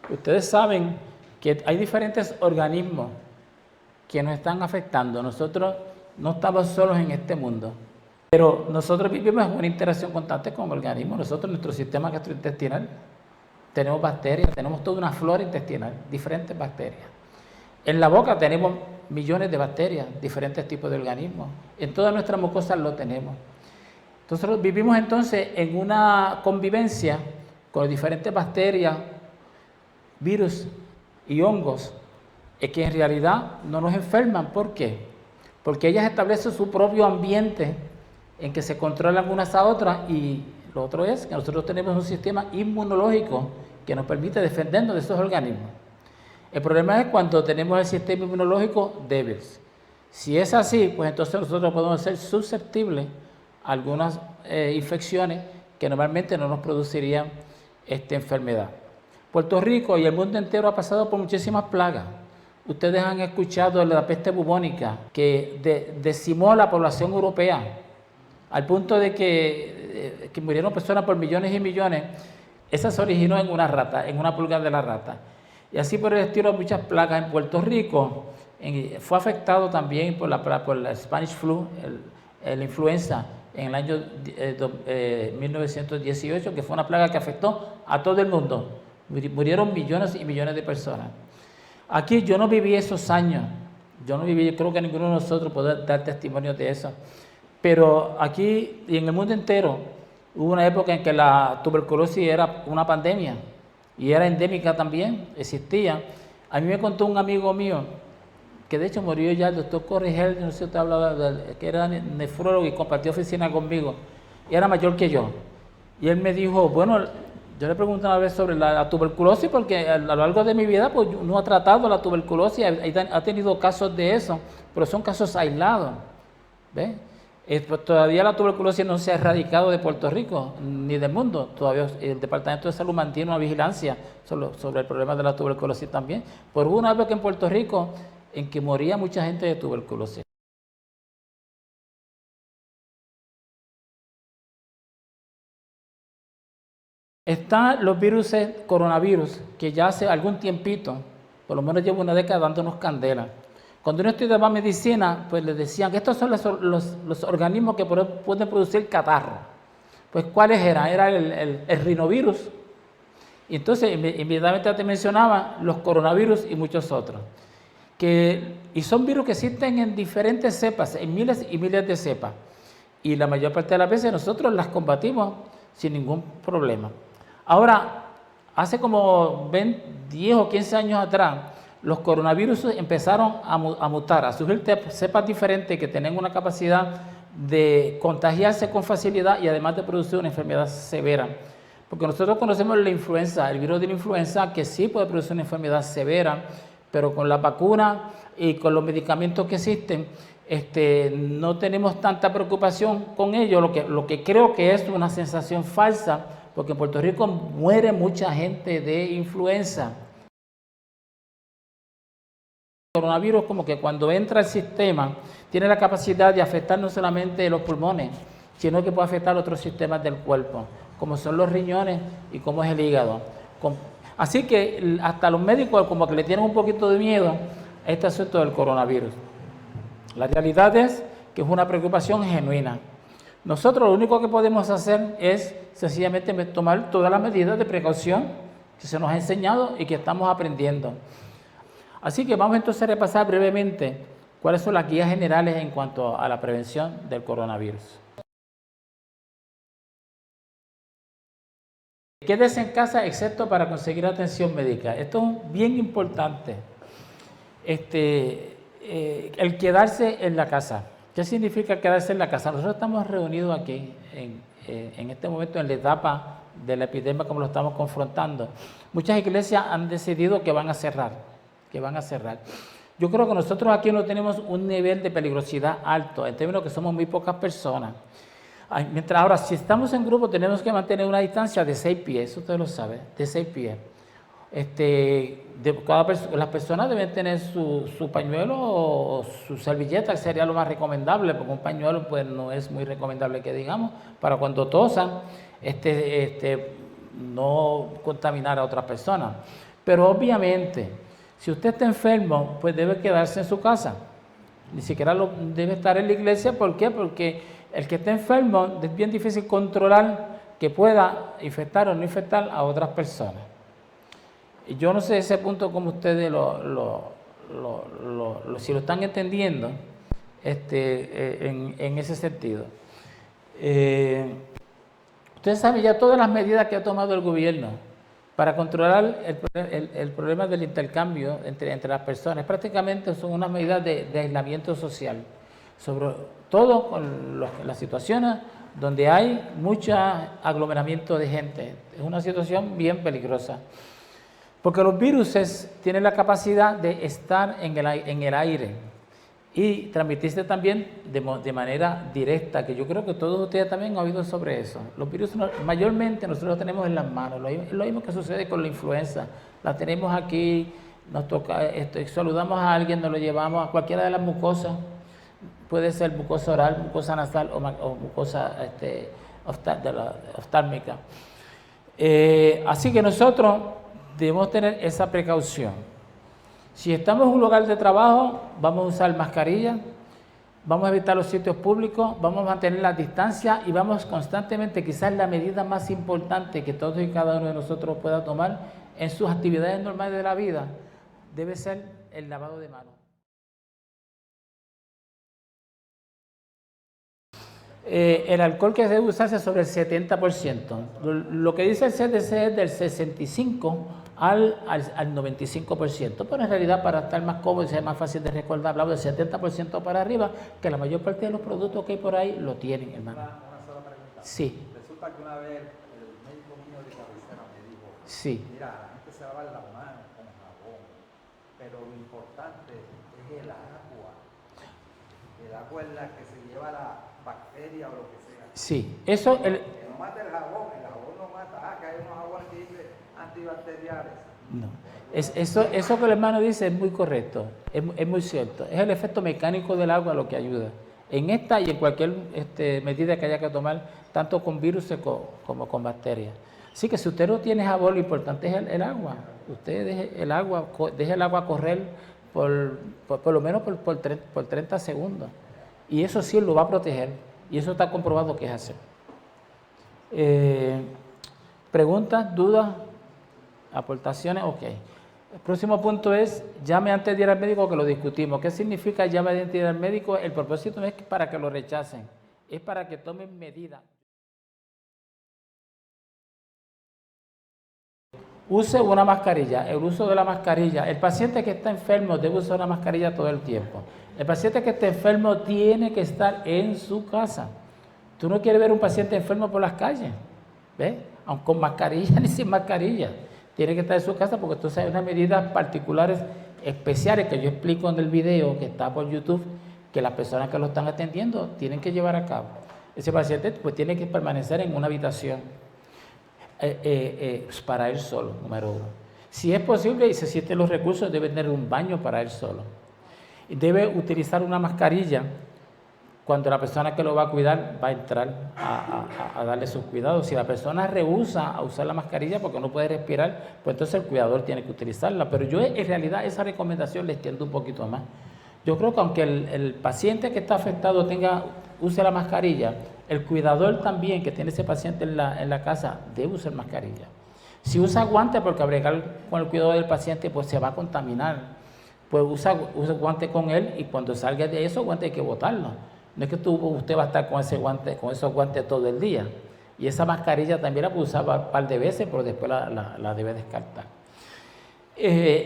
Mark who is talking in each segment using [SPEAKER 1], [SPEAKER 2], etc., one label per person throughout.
[SPEAKER 1] Ustedes saben que hay diferentes organismos que nos están afectando. Nosotros no estamos solos en este mundo, pero nosotros vivimos en una interacción constante con organismos. Nosotros, nuestro sistema gastrointestinal, tenemos bacterias, tenemos toda una flora intestinal, diferentes bacterias. En la boca tenemos millones de bacterias, diferentes tipos de organismos. En todas nuestras mucosas lo tenemos. Nosotros vivimos entonces en una convivencia con diferentes bacterias, virus y hongos, que en realidad no nos enferman. ¿Por qué? Porque ellas establecen su propio ambiente en que se controlan unas a otras, y lo otro es que nosotros tenemos un sistema inmunológico que nos permite defendernos de esos organismos. El problema es cuando tenemos el sistema inmunológico débil. Si es así, pues entonces nosotros podemos ser susceptibles a algunas infecciones que normalmente no nos producirían esta enfermedad. Puerto Rico y el mundo entero ha pasado por muchísimas plagas. Ustedes han escuchado de la peste bubónica que decimó a la población europea al punto de que murieron personas por millones y millones. Esa se originó en una rata, en una pulga de la rata. Y así por el estilo muchas plagas. En Puerto Rico fue afectado también por la Spanish flu, la influenza, en el año 1918, que fue una plaga que afectó a todo el mundo. Murieron millones y millones de personas. Aquí yo no viví esos años, yo creo que ninguno de nosotros puede dar testimonio de eso, pero aquí y en el mundo entero hubo una época en que la tuberculosis era una pandemia y era endémica también, existía. A mí me contó un amigo mío, que de hecho murió ya, el doctor Corrigel, no sé si usted hablaba, que era nefrólogo y compartió oficina conmigo, y era mayor que yo. Y él me dijo, bueno, yo le pregunté una vez sobre la tuberculosis, porque a lo largo de mi vida pues uno ha tratado la tuberculosis, ha tenido casos de eso, pero son casos aislados. ¿Ves? Pues todavía la tuberculosis no se ha erradicado de Puerto Rico ni del mundo. Todavía el Departamento de Salud mantiene una vigilancia sobre el problema de la tuberculosis también. Pero hubo una época en Puerto Rico en que moría mucha gente de tuberculosis. Están los virus, coronavirus, que ya hace algún tiempito, por lo menos llevo una década dándonos candela. Cuando uno estudiaba medicina, pues les decían que estos son los organismos que pueden producir catarro. Pues ¿cuáles eran? Era el rinovirus. Y entonces inmediatamente te mencionaba los coronavirus y muchos otros. Y son virus que existen en diferentes cepas, en miles y miles de cepas. Y la mayor parte de las veces nosotros las combatimos sin ningún problema. Ahora, hace como 10 o 15 años atrás, los coronavirus empezaron a mutar, a surgir cepas diferentes que tienen una capacidad de contagiarse con facilidad y además de producir una enfermedad severa. Porque nosotros conocemos la influenza, el virus de la influenza, que sí puede producir una enfermedad severa, pero con la vacuna y con los medicamentos que existen, no tenemos tanta preocupación con ello, lo que creo que es una sensación falsa, porque en Puerto Rico muere mucha gente de influenza. El coronavirus, como que cuando entra al sistema, tiene la capacidad de afectar no solamente los pulmones, sino que puede afectar otros sistemas del cuerpo, como son los riñones y como es el hígado. Así que hasta los médicos como que le tienen un poquito de miedo a este asunto del coronavirus. La realidad es que es una preocupación genuina. Nosotros lo único que podemos hacer es sencillamente tomar todas las medidas de precaución que se nos ha enseñado y que estamos aprendiendo. Así que vamos entonces a repasar brevemente cuáles son las guías generales en cuanto a la prevención del coronavirus. Quédese en casa excepto para conseguir atención médica. Esto es bien importante. El quedarse en la casa. ¿Qué significa quedarse en la casa? Nosotros estamos reunidos aquí en este momento en la etapa de la epidemia como lo estamos confrontando. Muchas iglesias han decidido que van a cerrar, Yo creo que nosotros aquí no tenemos un nivel de peligrosidad alto, en términos que somos muy pocas personas. Mientras ahora, si estamos en grupo, tenemos que mantener una distancia de 6 pies, eso usted lo sabe, de 6 pies. Las personas deben tener su pañuelo o su servilleta, que sería lo más recomendable, porque un pañuelo pues no es muy recomendable que digamos, para cuando tosan, no contaminar a otras personas. Pero obviamente, si usted está enfermo, pues debe quedarse en su casa. Ni siquiera debe estar en la iglesia. ¿Por qué? Porque el que está enfermo es bien difícil controlar que pueda infectar o no infectar a otras personas. Y yo no sé ese punto como ustedes si lo están entendiendo en ese sentido. Ustedes saben ya todas las medidas que ha tomado el gobierno para controlar el problema del intercambio entre las personas. Prácticamente son unas medidas de aislamiento social, sobre todo con las situaciones donde hay mucho aglomeramiento de gente. Es una situación bien peligrosa, porque los virus tienen la capacidad de estar en el aire y transmitirse también de manera directa, que yo creo que todos ustedes también han oído sobre eso. Los virus mayormente nosotros los tenemos en las manos, lo mismo que sucede con la influenza. La tenemos aquí, nos toca, saludamos a alguien, nos lo llevamos a cualquiera de las mucosas, puede ser mucosa oral, mucosa nasal o mucosa oftálmica. Así que nosotros debemos tener esa precaución. Si estamos en un lugar de trabajo, vamos a usar mascarilla, vamos a evitar los sitios públicos, vamos a mantener la distancia y vamos constantemente, quizás la medida más importante que todos y cada uno de nosotros pueda tomar en sus actividades normales de la vida, debe ser el lavado de manos. El alcohol que debe usarse sobre el 70%. Lo que dice el CDC es del 65% al 95%, pero en realidad para estar más cómodo y ser más fácil de recordar, hablamos del 70% para arriba, que la mayor parte de los productos que hay por ahí lo tienen, hermano.
[SPEAKER 2] Una sola pregunta.
[SPEAKER 1] Sí.
[SPEAKER 2] Resulta que una vez el médico mío de cabecera me dijo,
[SPEAKER 1] sí.
[SPEAKER 2] Mira, la gente se lava las manos con jabón, pero lo importante es el agua. El agua es la que se lleva la bacteria o lo que sea.
[SPEAKER 1] Sí, eso...
[SPEAKER 2] Que no mata el jabón no mata. Que hay unos jabones que dicen antibacteriales. No.
[SPEAKER 1] Eso que el hermano dice es muy correcto, es muy cierto. Es el efecto mecánico del agua lo que ayuda. En esta y en cualquier medida que haya que tomar, tanto con virus como con bacterias. Así que si usted no tiene jabón, lo importante es el agua. Usted deje el agua correr por lo menos por 30 segundos. Y eso sí lo va a proteger. Y eso está comprobado que es así. ¿Preguntas, dudas, aportaciones? Ok. El próximo punto es, llame antes de ir al médico, que lo discutimos. ¿Qué significa llame antes de ir al médico? El propósito no es para que lo rechacen, es para que tomen medidas. Use una mascarilla. El uso de la mascarilla. El paciente que está enfermo debe usar una mascarilla todo el tiempo. El paciente que está enfermo tiene que estar en su casa. Tú no quieres ver un paciente enfermo por las calles, ¿ves? Aunque con mascarilla ni sin mascarilla. Tiene que estar en su casa porque entonces hay unas medidas particulares, especiales, que yo explico en el video que está por YouTube, que las personas que lo están atendiendo tienen que llevar a cabo. Ese paciente pues tiene que permanecer en una habitación para él solo, número uno. Si es posible y se sienten los recursos, debe tener un baño para él solo. Debe utilizar una mascarilla cuando la persona que lo va a cuidar va a entrar a darle sus cuidados. Si la persona rehúsa a usar la mascarilla porque no puede respirar, pues entonces el cuidador tiene que utilizarla. Pero yo en realidad esa recomendación le extiendo un poquito más. Yo creo que aunque el paciente que está afectado use la mascarilla, el cuidador también que tiene ese paciente en la casa debe usar mascarilla. Si usa guantes, porque al bregar con el cuidado del paciente pues se va a contaminar, pues usa guantes con él y cuando salga de esos guantes hay que botarlos. No es que usted va a estar con esos guantes todo el día. Y esa mascarilla también la puede usar un par de veces, pero después la debe descartar.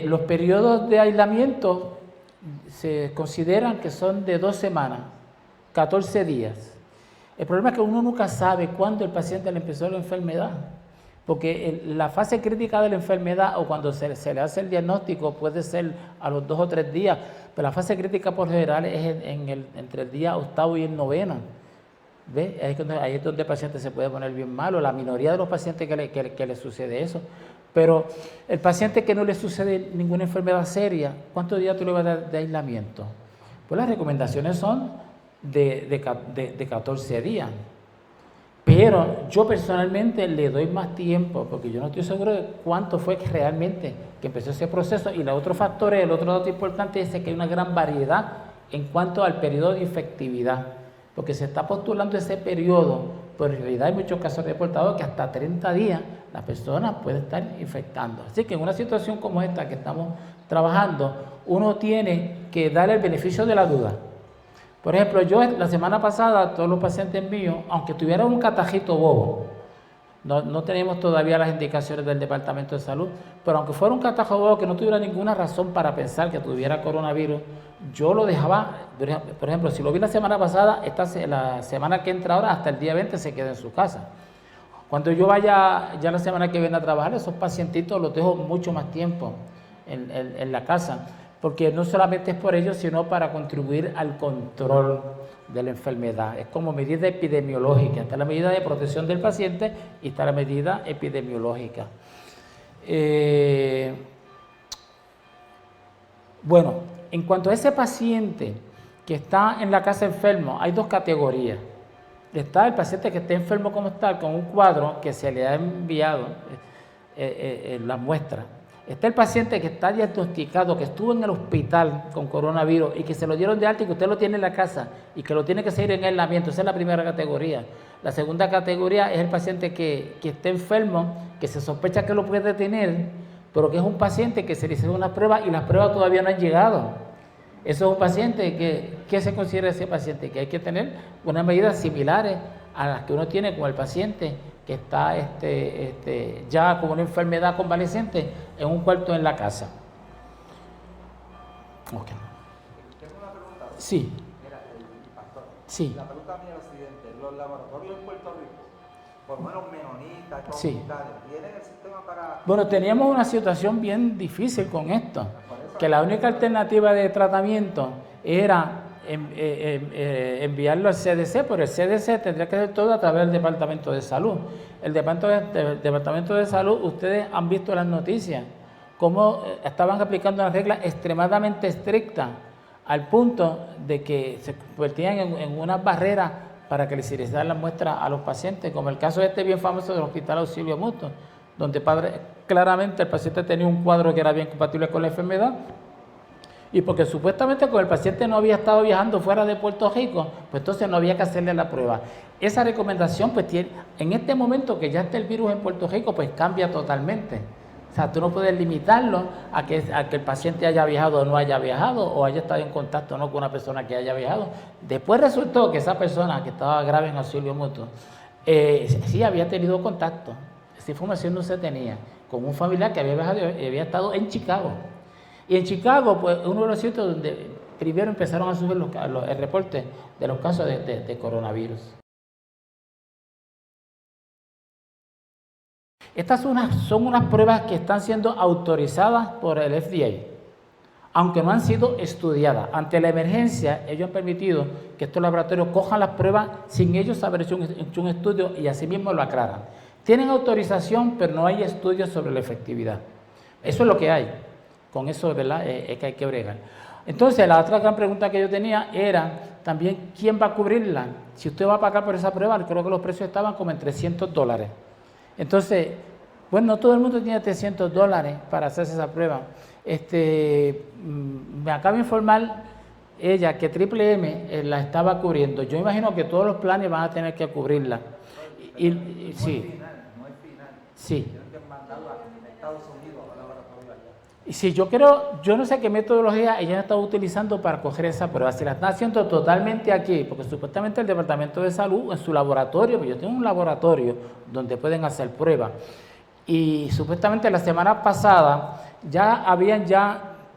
[SPEAKER 1] Los periodos de aislamiento se consideran que son de 2 semanas, 14 días. El problema es que uno nunca sabe cuándo el paciente le empezó la enfermedad. Porque la fase crítica de la enfermedad o cuando se le hace el diagnóstico puede ser a los 2 o 3 días, pero la fase crítica por general es entre el día 8º y el 9º. ¿Ves? Ahí es donde el paciente se puede poner bien malo. La minoría de los pacientes que le sucede eso. Pero el paciente que no le sucede ninguna enfermedad seria, ¿cuántos días tú le vas a dar de aislamiento? Pues las recomendaciones son de 14 días. Pero yo personalmente le doy más tiempo, porque yo no estoy seguro de cuánto fue que realmente que empezó ese proceso. Y el otro factor, el otro dato importante es que hay una gran variedad en cuanto al periodo de efectividad, porque se está postulando ese periodo, pero en realidad hay muchos casos reportados que hasta 30 días la persona puede estar infectando. Así que en una situación como esta que estamos trabajando, uno tiene que darle el beneficio de la duda. Por ejemplo, yo la semana pasada, todos los pacientes míos, aunque tuvieran un catarrito bobo, no tenemos todavía las indicaciones del Departamento de Salud, pero aunque fuera un catarro bobo que no tuviera ninguna razón para pensar que tuviera coronavirus, yo lo dejaba, por ejemplo, si lo vi la semana pasada, la semana que entra ahora, hasta el día 20 se queda en su casa. Cuando yo vaya ya la semana que viene a trabajar, esos pacientitos los dejo mucho más tiempo en la casa, porque no solamente es por ellos, sino para contribuir al control de la enfermedad. Es como medida epidemiológica. Está la medida de protección del paciente y está la medida epidemiológica. Bueno, en cuanto a ese paciente que está en la casa enfermo, hay dos categorías. Está el paciente que está enfermo como tal, con un cuadro que se le ha enviado la muestra. Está el paciente que está diagnosticado, que estuvo en el hospital con coronavirus y que se lo dieron de alta y que usted lo tiene en la casa y que lo tiene que seguir en aislamiento. Esa es la primera categoría. La segunda categoría es el paciente que está enfermo, que se sospecha que lo puede tener, pero que es un paciente que se le hizo una prueba y las pruebas todavía no han llegado. Eso es un paciente ¿qué se considera ese paciente? Que hay que tener unas medidas similares a las que uno tiene con el paciente que está ya con una enfermedad convaleciente en un cuarto en la casa. Okay.
[SPEAKER 2] Tengo una pregunta.
[SPEAKER 1] Sí.
[SPEAKER 2] Mira, pastor.
[SPEAKER 1] Sí.
[SPEAKER 2] La pregunta mía es la siguiente. Los laboratorios en Puerto Rico, por lo menos menonitas,
[SPEAKER 1] Sí.
[SPEAKER 2] comunitarios, ¿tienen el sistema para...?
[SPEAKER 1] Bueno, teníamos una situación bien difícil con esto, que la única alternativa de tratamiento era enviarlo al CDC, pero el CDC tendría que hacer todo a través del Departamento de Salud. El Departamento de Salud, ustedes han visto las noticias, cómo estaban aplicando unas reglas extremadamente estrictas, al punto de que se convertían en unas barreras para que les hicieran las muestras a los pacientes, como el caso bien famoso del Hospital Auxilio Mutuo, donde claramente el paciente tenía un cuadro que era bien compatible con la enfermedad, y porque supuestamente con el paciente no había estado viajando fuera de Puerto Rico, pues entonces no había que hacerle la prueba. Esa recomendación, pues en este momento que ya está el virus en Puerto Rico, pues cambia totalmente. O sea, tú no puedes limitarlo a que el paciente haya viajado o no haya viajado, o haya estado en contacto o no con una persona que haya viajado. Después resultó que esa persona que estaba grave en auxilio mutuo, sí había tenido contacto. Esa información no se tenía con un familiar que había viajado y había estado en Chicago. Y en Chicago, pues, uno de los sitios donde primero empezaron a subir el reporte de los casos de coronavirus. Estas son unas pruebas que están siendo autorizadas por el FDA, aunque no han sido estudiadas. Ante la emergencia, ellos han permitido que estos laboratorios cojan las pruebas sin ellos haber hecho un estudio y así mismo lo aclaran. Tienen autorización, pero no hay estudios sobre la efectividad. Eso es lo que hay. Con eso, ¿verdad? Es que hay que bregar. Entonces, la otra gran pregunta que yo tenía era también, ¿quién va a cubrirla? Si usted va a pagar por esa prueba, creo que los precios estaban como en $300. Entonces, bueno, no todo el mundo tiene $300 para hacerse esa prueba. Me acaba de informar ella que Triple M la estaba cubriendo. Yo imagino que todos los planes van a tener que cubrirla. Sí.
[SPEAKER 2] No es final.
[SPEAKER 1] Sí.
[SPEAKER 2] Tienen que mandarlo a Estados Unidos, a la laboratorio allá.
[SPEAKER 1] Y si yo no sé qué metodología ella ha estado utilizando para coger esa prueba. Si la está haciendo totalmente aquí, porque supuestamente el Departamento de Salud en su laboratorio, pues yo tengo un laboratorio donde pueden hacer pruebas. Y supuestamente la semana pasada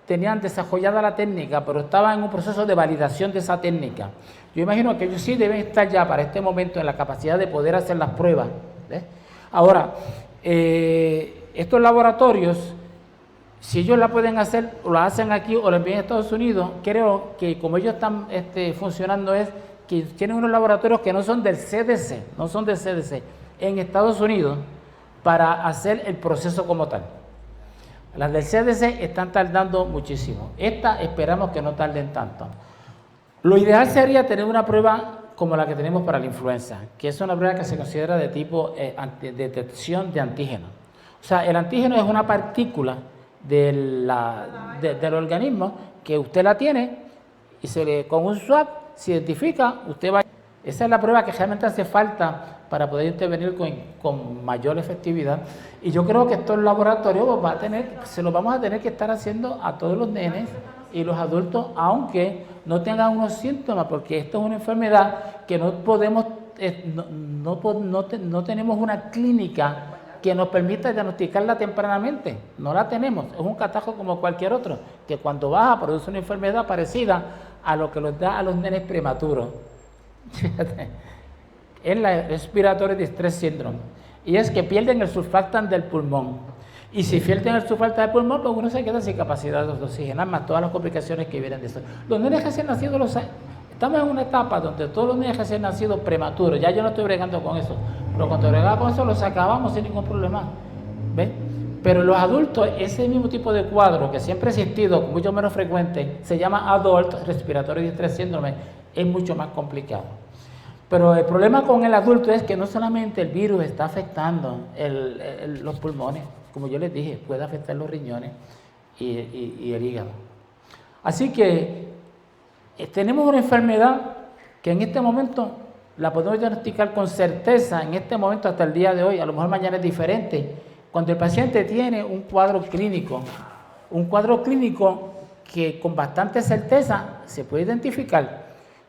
[SPEAKER 1] tenían desarrollada la técnica, pero estaban en un proceso de validación de esa técnica. Yo imagino que ellos sí deben estar ya para este momento en la capacidad de poder hacer las pruebas. ¿Ves? Ahora, estos laboratorios, si ellos la pueden hacer, o la hacen aquí o la envían a Estados Unidos, creo que como ellos están funcionando es que tienen unos laboratorios que no son del CDC, en Estados Unidos, para hacer el proceso como tal. Las del CDC están tardando muchísimo. Estas esperamos que no tarden tanto. Lo ideal sería tener una prueba como la que tenemos para la influenza, que es una prueba que se considera de tipo detección de antígeno. O sea, el antígeno es una partícula del organismo que usted la tiene y con un swab se identifica, usted va. Esa es la prueba que realmente hace falta para poder intervenir con mayor efectividad. Y yo creo que estos laboratorios se los vamos a tener que estar haciendo a todos los nenes y los adultos, aunque no tengan unos síntomas, porque esto es una enfermedad que no podemos, no tenemos una clínica que nos permita diagnosticarla tempranamente. No la tenemos, es un catarro como cualquier otro, que cuando baja produce una enfermedad parecida a lo que nos da a los nenes prematuros. Fíjate, es la Respiratory Distress Syndrome, y es que pierden el surfactant del pulmón, y si pierden el surfactant del pulmón, pues uno se queda sin capacidad de oxigenar, más todas las complicaciones que vienen de eso. Los nenes recién nacidos, estamos en una etapa donde todos los nenes recién nacidos prematuros, ya yo no estoy bregando con eso, pero cuando bregaba con eso los sacábamos sin ningún problema, ¿ves? Pero los adultos, ese mismo tipo de cuadro que siempre ha existido, mucho menos frecuente, se llama Adult Respiratory Distress Syndrome, es mucho más complicado. Pero el problema con el adulto es que no solamente el virus está afectando los pulmones, como yo les dije, puede afectar los riñones y el hígado. Así que tenemos una enfermedad que en este momento la podemos diagnosticar con certeza, en este momento hasta el día de hoy, a lo mejor mañana es diferente, cuando el paciente tiene un cuadro clínico que con bastante certeza se puede identificar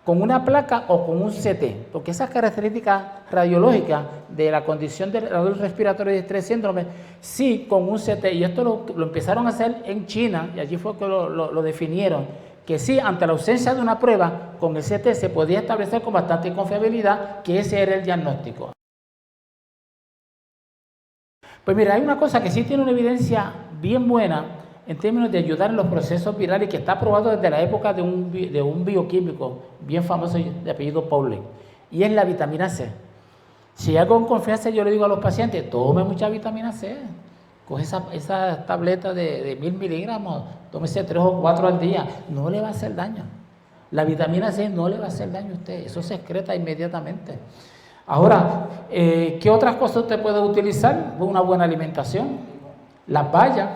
[SPEAKER 1] con una placa o con un CT, porque esas características radiológicas de la condición del adulto respiratorio distrés síndrome, sí, con un CT, y esto lo empezaron a hacer en China, y allí fue que lo definieron, que sí, ante la ausencia de una prueba, con el CT se podía establecer con bastante confiabilidad que ese era el diagnóstico. Pues mira, hay una cosa que sí tiene una evidencia bien buena en términos de ayudar en los procesos virales, que está probado desde la época de un bioquímico bien famoso de apellido Pauling, y es la vitamina C. Si hago con confianza, yo le digo a los pacientes, tome mucha vitamina C, coge esa tableta de 1000 miligramos, tómese 3 o 4 al día, no le va a hacer daño. La vitamina C no le va a hacer daño a usted, eso se excreta inmediatamente. Ahora, ¿qué otras cosas usted puede utilizar? Una buena alimentación, las bayas,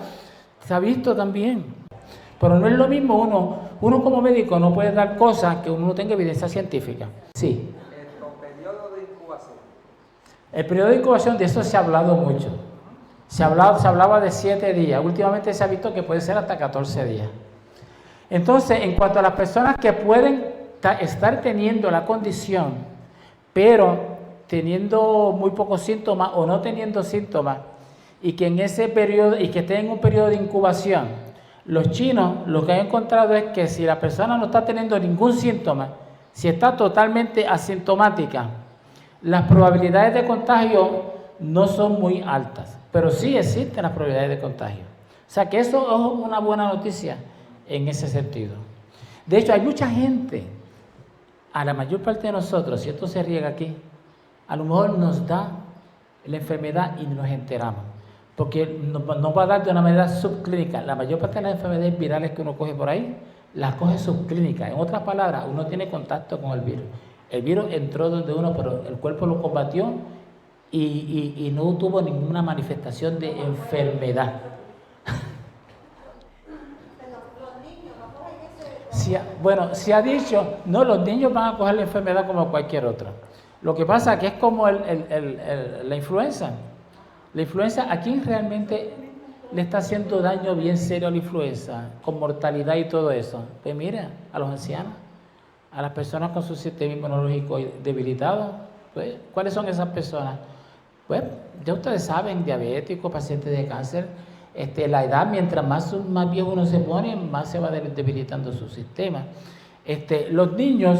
[SPEAKER 1] se ha visto también, pero no es lo mismo, uno como médico no puede dar cosas que uno no tenga evidencia científica. Sí.
[SPEAKER 2] El periodo de incubación.
[SPEAKER 1] El periodo de incubación, de eso se ha hablado mucho. Se hablaba de 7 días, últimamente se ha visto que puede ser hasta 14 días. Entonces, en cuanto a las personas que pueden estar teniendo la condición, pero teniendo muy pocos síntomas o no teniendo síntomas, y que en ese periodo, y que esté en un periodo de incubación, los chinos lo que han encontrado es que si la persona no está teniendo ningún síntoma, si está totalmente asintomática, las probabilidades de contagio no son muy altas, pero sí existen las probabilidades de contagio. O sea que eso es una buena noticia en ese sentido. De hecho, hay mucha gente, a la mayor parte de nosotros, si esto se riega aquí, a lo mejor nos da la enfermedad y nos enteramos, porque nos va a dar de una manera subclínica. La mayor parte de las enfermedades virales que uno coge por ahí, las coge subclínicas. En otras palabras, uno tiene contacto con el virus. El virus entró donde uno, pero el cuerpo lo combatió y no tuvo ninguna manifestación de enfermedad. Se ha dicho, no, los niños van a coger la enfermedad como cualquier otra. Lo que pasa es que es como la influenza. La influenza, ¿a quién realmente le está haciendo daño bien serio a la influenza, con mortalidad y todo eso? Pues mira, a los ancianos, a las personas con su sistema inmunológico debilitado. Pues, ¿cuáles son esas personas? Pues ya ustedes saben, diabéticos, pacientes de cáncer. La edad, mientras más viejo uno se pone, más se va debilitando su sistema. Los niños,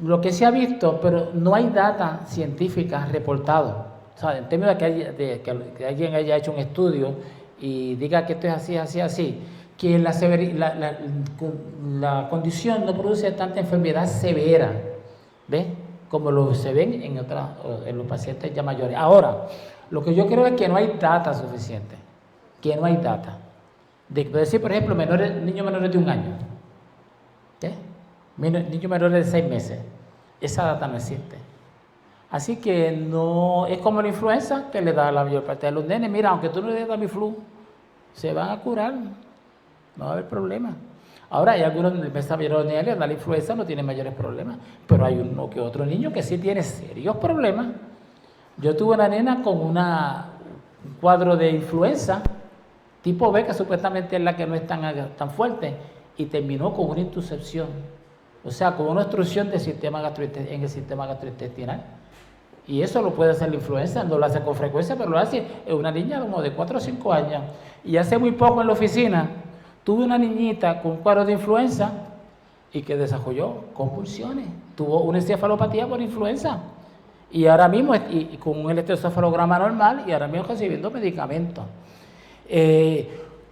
[SPEAKER 1] lo que se ha visto, pero no hay data científica reportado. O sea, en términos de que alguien haya hecho un estudio y diga que esto es así, así, así, que la condición no produce tanta enfermedad severa, ¿ves? Como se ven en los pacientes ya mayores. Ahora, lo que yo creo es que no hay data suficiente, que no hay data. De decir, por ejemplo, niños menores de 1 año, niños menores de 6 meses. Esa data no existe. Así que no es como la influenza que le da a la mayor parte de los nenes. Mira, aunque tú no le des Tamiflu, se van a curar, no va a haber problema. Ahora hay algunos mayores nenes le da la influenza, no tienen mayores problemas, pero hay uno que otro niño que sí tiene serios problemas. Yo tuve una nena con un cuadro de influenza tipo B, que supuestamente es la que no es tan fuerte, y terminó con una intuscepción, o sea, con una obstrucción del sistema en el sistema gastrointestinal. Y eso lo puede hacer la influenza, no lo hace con frecuencia, pero lo hace en una niña como de 4 o 5 años. Y hace muy poco en la oficina tuve una niñita con un cuadro de influenza y que desarrolló convulsiones, tuvo una encefalopatía por influenza. Y ahora mismo, y con un electroencefalograma normal, y ahora mismo recibiendo medicamentos.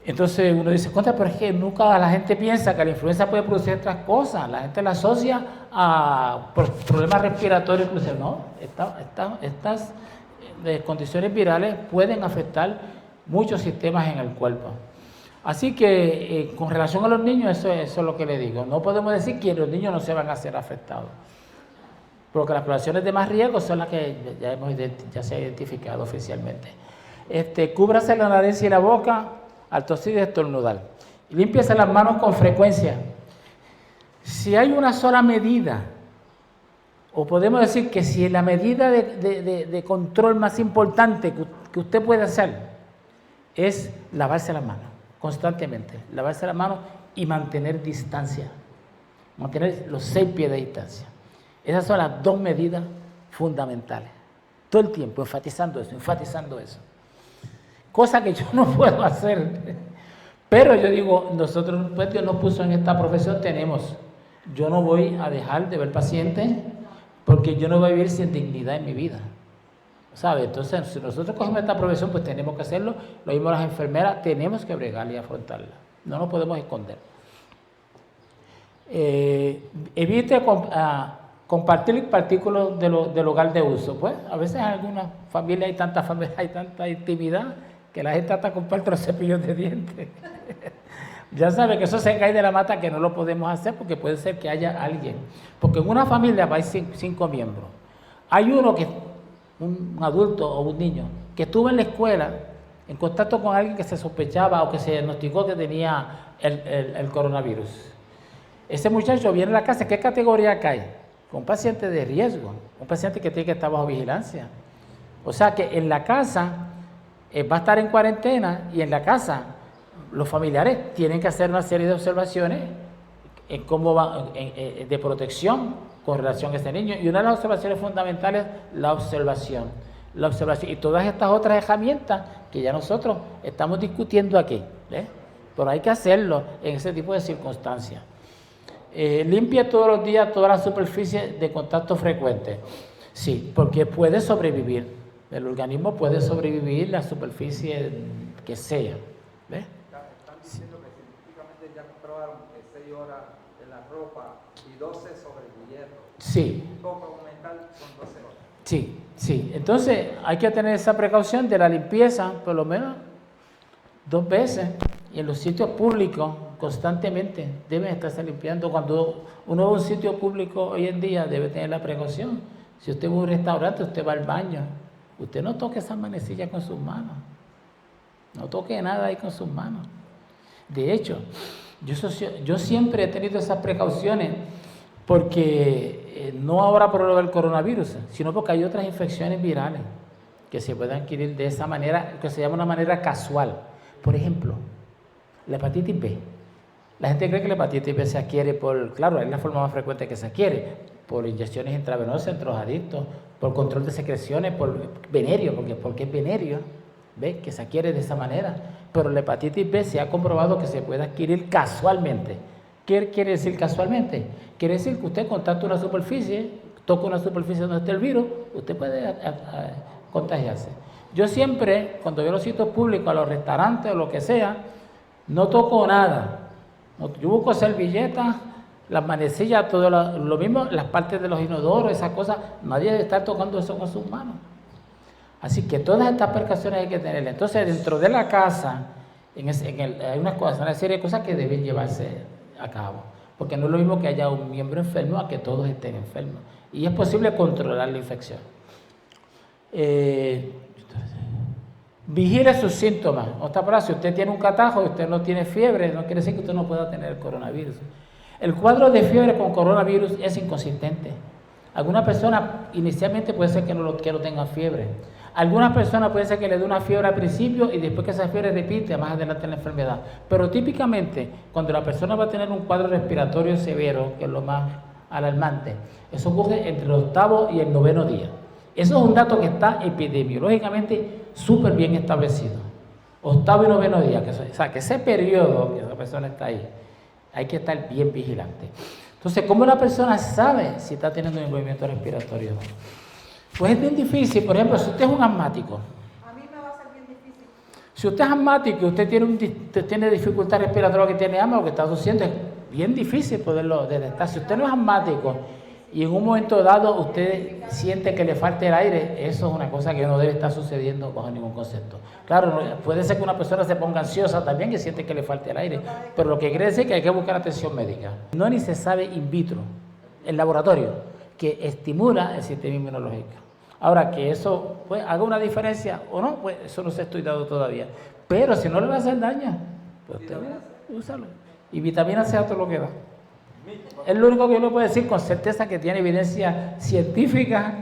[SPEAKER 1] Entonces uno dice, contra, pero es que nunca la gente piensa que la influenza puede producir otras cosas. La gente la asocia a problemas respiratorios. No, estas condiciones virales pueden afectar muchos sistemas en el cuerpo. Así que con relación a los niños, eso es lo que le digo. No podemos decir que los niños no se van a ser afectados, porque las poblaciones de más riesgo son las que ya se ha identificado oficialmente. Cúbrase la nariz y la boca al toser y estornudar. Y límpiese las manos con frecuencia. Si hay una sola medida, o podemos decir que si la medida de control más importante que usted puede hacer es lavarse las manos constantemente, lavarse las manos y mantener distancia, mantener los 6 pies de distancia. Esas son las 2 medidas fundamentales. Todo el tiempo enfatizando eso. Cosa que yo no puedo hacer. Pero yo digo, nosotros, pues Dios nos puso en esta profesión, yo no voy a dejar de ver pacientes porque yo no voy a vivir sin dignidad en mi vida. ¿Sabe? Entonces, si nosotros cogemos esta profesión, pues tenemos que hacerlo. Lo mismo las enfermeras, tenemos que bregarla y afrontarla. No nos podemos esconder. Evite compartir artículos del hogar de uso. Pues a veces en algunas familias hay tanta intimidad que la gente hasta comparte los cepillos de dientes. Ya sabe que eso se cae de la mata, que no lo podemos hacer porque puede ser que haya alguien. Porque en una familia hay 5 miembros. Hay uno que un adulto o un niño que estuvo en la escuela en contacto con alguien que se sospechaba o que se diagnosticó que tenía el coronavirus. Ese muchacho viene a la casa, ¿qué categoría cae? Con un paciente de riesgo, un paciente que tiene que estar bajo vigilancia. O sea que en la casa va a estar en cuarentena, y en la casa los familiares tienen que hacer una serie de observaciones en cómo va, de protección con relación a ese niño. Y una de las observaciones fundamentales es la observación. Y todas estas otras herramientas que ya nosotros estamos discutiendo aquí, ¿ves? Pero hay que hacerlo en ese tipo de circunstancias. Limpie todos los días todas las superficies de contacto frecuente. Sí, porque puede sobrevivir. El organismo puede sobrevivir la superficie que sea. ¿Ves?
[SPEAKER 2] Están diciendo que científicamente ya comprobaron que 6 horas en la ropa y 12 sobre el hierro.
[SPEAKER 1] Sí.
[SPEAKER 2] Un poco mental son 12 horas.
[SPEAKER 1] Sí. Entonces hay que tener esa precaución de la limpieza, por lo menos 2 veces, y en los sitios públicos constantemente deben estarse limpiando. Cuando uno va a un sitio público hoy en día debe tener la precaución. Si usted va a un restaurante, usted va al baño, usted no toque esas manecillas con sus manos. No toque nada ahí con sus manos. De hecho, yo siempre he tenido esas precauciones porque no ahora por lo del coronavirus, sino porque hay otras infecciones virales que se pueden adquirir de esa manera, que se llama una manera casual. Por ejemplo, la hepatitis B. La gente cree que la hepatitis B se adquiere claro, es la forma más frecuente que se adquiere, por inyecciones intravenosas entre los adictos, por control de secreciones, por venerio, porque es venerio, ¿ves? Que se adquiere de esa manera. Pero la hepatitis B se ha comprobado que se puede adquirir casualmente. ¿Qué quiere decir casualmente? Quiere decir que usted contacta una superficie, toca una superficie donde está el virus, usted puede contagiarse. Yo siempre, cuando voy a los sitios públicos, a los restaurantes o lo que sea, no toco nada. Yo busco servilletas, las manecillas, todo lo mismo, las partes de los inodoros, esas cosas, nadie debe estar tocando eso con sus manos. Así que todas estas precauciones hay que tenerlas. Entonces, dentro de la casa, hay una serie de cosas que deben llevarse a cabo. porque no es lo mismo que haya un miembro enfermo a que todos estén enfermos. Y es posible controlar la infección. Vigile sus síntomas. Otra palabra, si usted tiene un catarro y usted no tiene fiebre, no quiere decir que usted no pueda tener el coronavirus. El cuadro de fiebre con coronavirus es inconsistente. Algunas personas inicialmente puede ser que no tengan fiebre. Algunas personas puede ser que le dé una fiebre al principio y después que esa fiebre repite más adelante en la enfermedad. Pero típicamente, cuando la persona va a tener un cuadro respiratorio severo, que es lo más alarmante, eso ocurre entre el 8º y el 9º día. Eso es un dato que está epidemiológicamente súper bien establecido. 8º y 9º día, o sea, que ese periodo que esa persona está ahí, hay que estar bien vigilante. Entonces, ¿cómo una persona sabe si está teniendo un movimiento respiratorio? Pues es bien difícil. Por ejemplo, si usted es un asmático.
[SPEAKER 3] A mí me va a ser bien difícil.
[SPEAKER 1] Si usted es asmático y usted tiene dificultad respiratoria, que tiene asma o que está tosiendo, es bien difícil poderlo detectar. Si usted no es asmático y en un momento dado usted siente que le falta el aire, eso es una cosa que no debe estar sucediendo bajo ningún concepto. Claro, puede ser que una persona se ponga ansiosa también que siente que le falta el aire, pero lo que quiere decir es que hay que buscar atención médica. No ni se sabe in vitro, el laboratorio, que estimula el sistema inmunológico. Ahora, que eso pues, haga una diferencia o no, pues eso no se ha estudiado todavía. Pero si no le va a hacer daño, pues usted úsalo. Y vitamina C a todo lo que da. Es lo único que yo le puedo decir con certeza que tiene evidencia científica.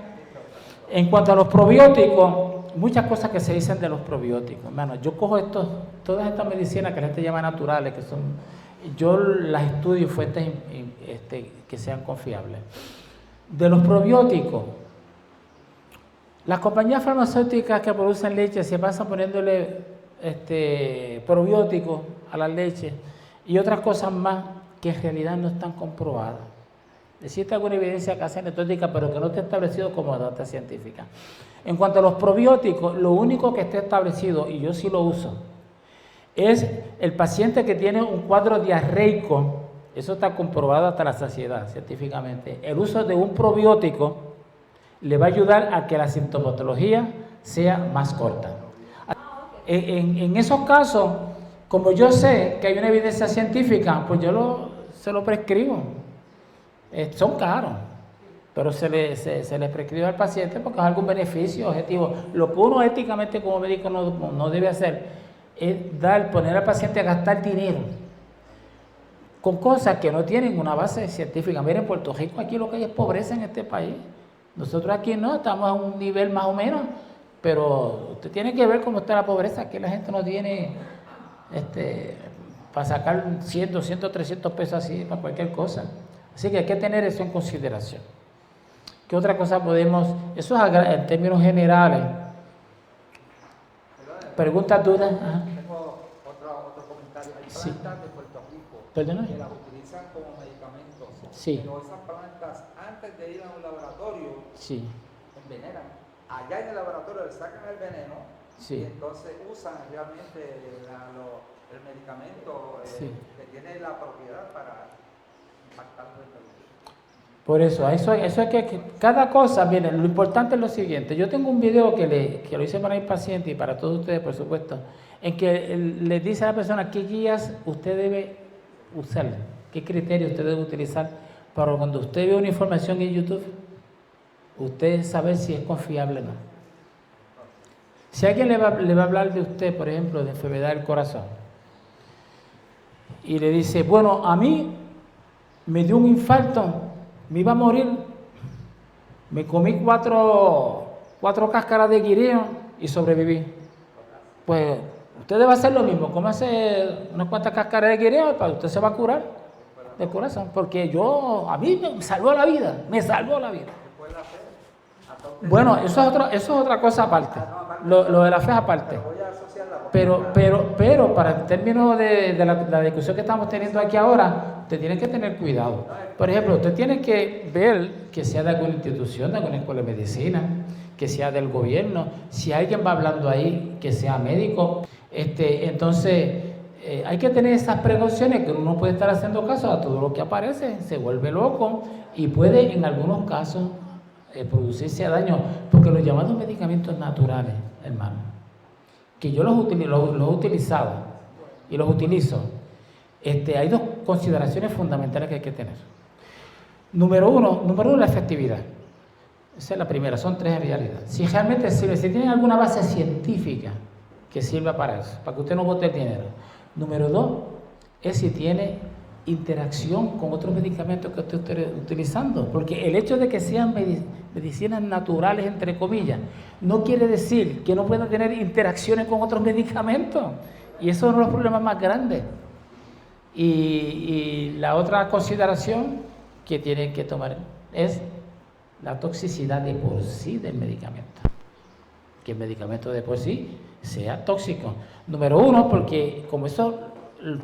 [SPEAKER 1] En cuanto a los probióticos, muchas cosas que se dicen de los probióticos. Hermano, yo cojo todas estas medicinas que la gente llama naturales, que son, yo las estudio en fuentes que sean confiables. De los probióticos, las compañías farmacéuticas que producen leche se pasan poniéndole probióticos a la leche y otras cosas más que en realidad no están comprobadas. Existe alguna evidencia casi anecdótica, pero que no está establecido como data científica. En cuanto a los probióticos, lo único que está establecido, y yo sí lo uso, es el paciente que tiene un cuadro diarreico. Eso está comprobado hasta la saciedad científicamente. El uso de un probiótico le va a ayudar a que la sintomatología sea más corta. En esos casos, como yo sé que hay una evidencia científica, pues yo se lo prescribo. Son caros, pero se le prescribe al paciente porque es algún beneficio objetivo. Lo que uno éticamente como médico no debe hacer es poner al paciente a gastar dinero con cosas que no tienen una base científica. Miren, en Puerto Rico aquí lo que hay es pobreza en este país. Nosotros aquí no, estamos a un nivel más o menos, pero usted tiene que ver cómo está la pobreza. Aquí la gente no tiene para sacar 100, 200, 300 pesos así para cualquier cosa. Así que hay que tener eso en consideración. ¿Qué otra cosa podemos? Eso es en términos generales. ¿Preguntas, dudas? Ajá.
[SPEAKER 2] Tengo otro comentario. Hay
[SPEAKER 1] Sí.
[SPEAKER 2] plantas de Puerto Rico
[SPEAKER 1] ¿Perdona?
[SPEAKER 2] que las utilizan como medicamentos.
[SPEAKER 1] Sí.
[SPEAKER 2] Pero esas plantas, antes de ir a un laboratorio,
[SPEAKER 1] Sí,
[SPEAKER 2] envenenan. Allá en el laboratorio le sacan el veneno
[SPEAKER 1] sí.
[SPEAKER 2] y entonces usan realmente el medicamento
[SPEAKER 1] Sí.
[SPEAKER 2] que tiene la propiedad para impactar el organismo.
[SPEAKER 1] Por eso es que cada cosa, miren, lo importante es lo siguiente. Yo tengo un video que lo hice para mi paciente y para todos ustedes, por supuesto, en que le dice a la persona qué guías usted debe usar, qué criterios usted debe utilizar para cuando usted ve una información en YouTube, usted saber si es confiable o no. Si alguien le va a hablar de usted, por ejemplo, de enfermedad del corazón, y le dice, bueno, a mí me dio un infarto, me iba a morir, me comí cuatro cáscaras de guineo y sobreviví. Pues usted debe hacer lo mismo, cómase unas cuantas cáscaras de guineo y usted se va a curar del corazón, porque a mí me salvó la vida, Bueno, eso es otra cosa aparte, lo de la fe es aparte. Pero para el término de la discusión que estamos teniendo aquí ahora, usted tiene que tener cuidado. Por ejemplo, usted tiene que ver que sea de alguna institución, de alguna escuela de medicina, que sea del gobierno. Si alguien va hablando ahí, que sea médico. Entonces, hay que tener esas precauciones, que uno no puede estar haciendo caso a todo lo que aparece, se vuelve loco y puede en algunos casos producirse daño, porque los llamados medicamentos naturales, hermano, que yo los he utilizado y los utilizo, hay consideraciones fundamentales que hay que tener. Número uno, la efectividad. Esa es la primera, son 3 en realidad. Si realmente sirve, si tienen alguna base científica que sirva para eso, para que usted no bote el dinero. Número 2, es si tiene interacción con otros medicamentos que usted esté utilizando, porque el hecho de que sean medicinas naturales, entre comillas, no quiere decir que no puedan tener interacciones con otros medicamentos, y eso es uno de los problemas más grandes. Y la otra consideración que tienen que tomar es la toxicidad de por sí del medicamento, que el medicamento de por sí sea tóxico. Número 1, porque como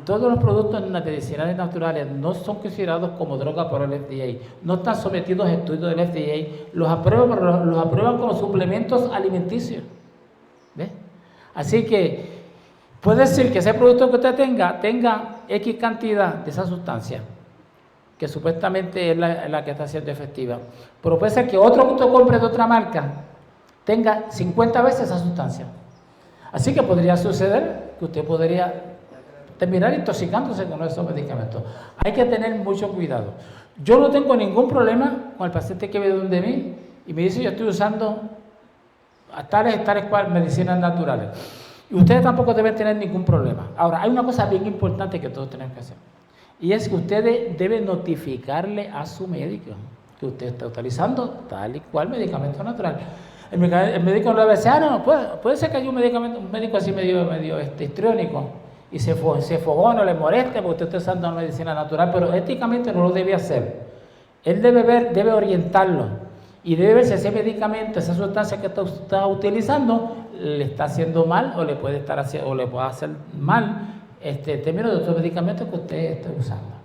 [SPEAKER 1] todos los productos medicinales naturales no son considerados como droga por el FDA, no están sometidos a estudios del FDA, los aprueban como suplementos alimenticios. ¿Ves? Así que puede ser que ese producto que usted tenga X cantidad de esa sustancia, que supuestamente es la que está siendo efectiva, pero puede ser que otro que usted compre de otra marca tenga 50 veces esa sustancia. Así que podría suceder que usted podría terminar intoxicándose con esos medicamentos. Hay que tener mucho cuidado. Yo no tengo ningún problema con el paciente que viene donde mí y me dice yo estoy usando tales cual medicinas naturales. Y ustedes tampoco deben tener ningún problema. Ahora, hay una cosa bien importante que todos tenemos que hacer. Y es que ustedes deben notificarle a su médico que usted está utilizando tal y cual medicamento natural. El médico no le va a decir, no, puede ser que haya un médico así medio histriónico y se fogone o le moleste porque usted está usando una medicina natural, pero éticamente no lo debe hacer. Él debe orientarlo y debe ver si ese medicamento, esa sustancia que está utilizando, le está haciendo mal o le puede hacer mal en términos de otros medicamentos que usted esté usando.